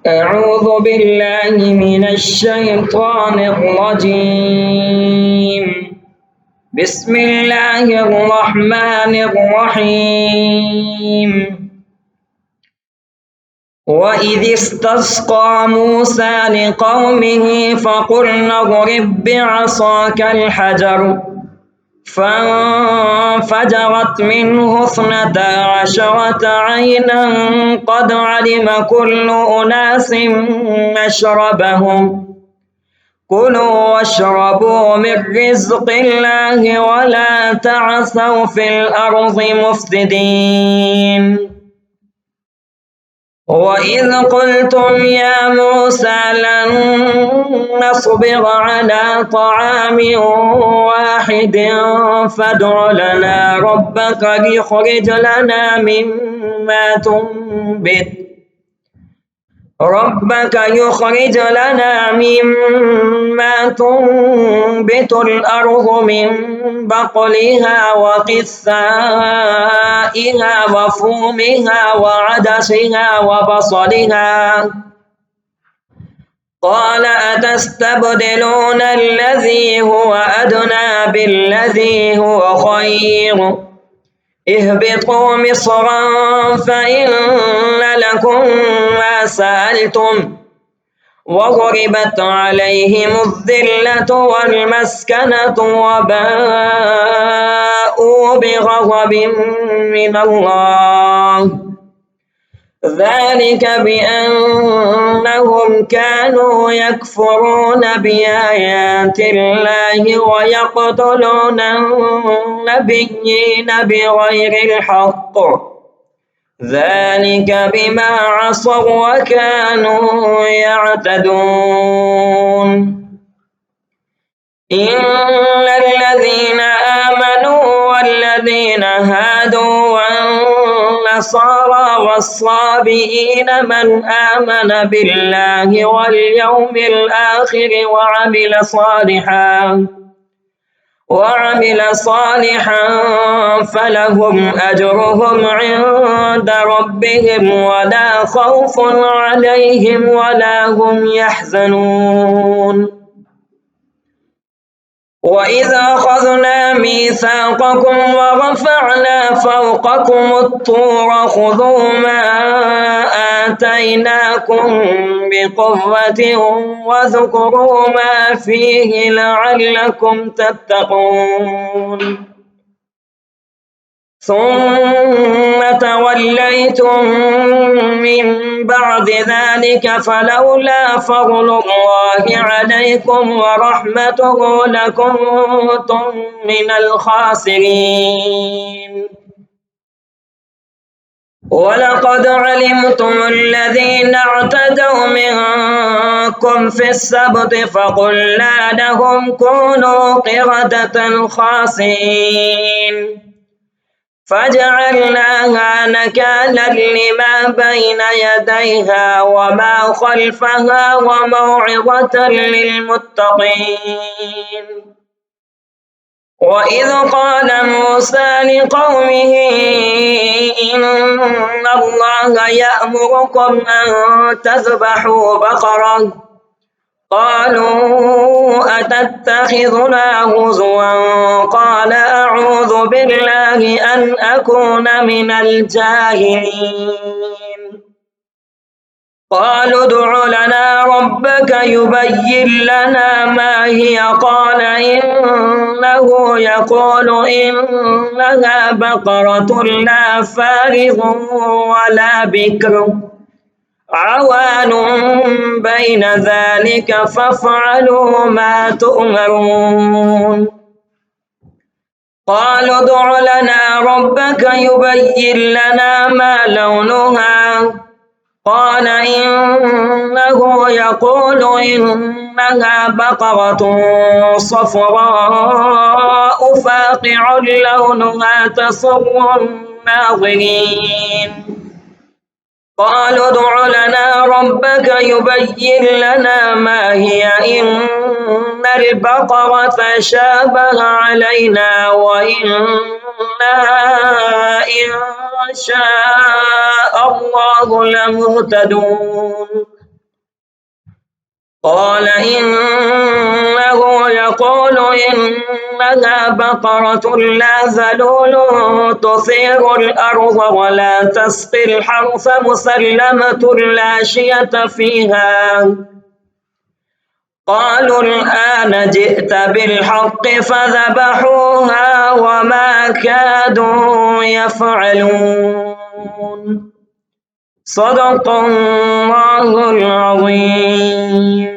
أعوذ بالله من الشيطان الرجيم. بسم الله الرحمن الرحيم. وإذ استسقى موسى لقومه فقلنا اضرب بعصاك الحجر فانفجرت منه 12 عينا قد علم كل أناس مشربهم كلوا واشربوا من رزق الله ولا تعثوا في الأرض مفسدين. وإذ قلتم يا موسى لن نصبر على طعام واحد فادع لنا ربك يخرج لنا مما تنبت الأرض من بقلها وقثائها وفومها وعدسها وبصلها قال أتستبدلون الذي هو أدنى بالذي هو خير اهبطوا مصرا فإن لكم ما سألتم وضربت عليهم الذلة والمسكنة وباءوا بغضب من الله ذلك بأنهم كانوا يكفرون بآيات الله ويقتلون النبيين بغير الحق ذلك بما عصوا وكانوا يعتدون. إن الذين آمنوا والذين هادوا والنصارى والصابئين من آمن بالله واليوم الآخر وعمل صالحا فلهم أجرهم عند ربهم ولا خوف عليهم ولا هم يحزنون. وإذا أخذنا ميثاقكم ورفعنا فوقكم الطور خذوا ما آتيناكم بقوة واذكروا ما فيه لعلكم تتقون. ثم توليتم من بعد ذلك فلولا فضل الله عليكم ورحمته لكنتم من الخاسرين. ولقد علمتم الذين اعتدوا منكم في السبت فقلنا لهم كونوا قردة خاسئين فجعلناها نكالا لما بين يديها وما خلفها وموعظة للمتقين. وإذ قال موسى لقومه إن الله يأمركم أن تذبحوا بقرة قالوا أتتخذنا هزوا قال أعوذ بالله أن أكون من الجاهلين. قالوا ادع لنا ربك يبين لنا ما هي قال إنه يقول إنها بقرة لا فارغ ولا بكر عوان بين ذلك فافعلوا ما تؤمرون. قالوا ادع لنا ربك يبين لنا ما لونها قال إنه يقول إنها بقرة صفراء فاقع لونها تسر الناظرين. قالوا ادع لنا ربك يبين لنا ما هي إن البقرة شابه علينا وإنا إن شاء الله لمهتدون. قال إنه يقول إنها بقرة لا ذلول تثير الأرض ولا تسقي الحرث مسلمة لا شية فيها. قالوا الآن جئت بالحق فذبحوها وما كادوا يفعلون. صدق الله العظيم.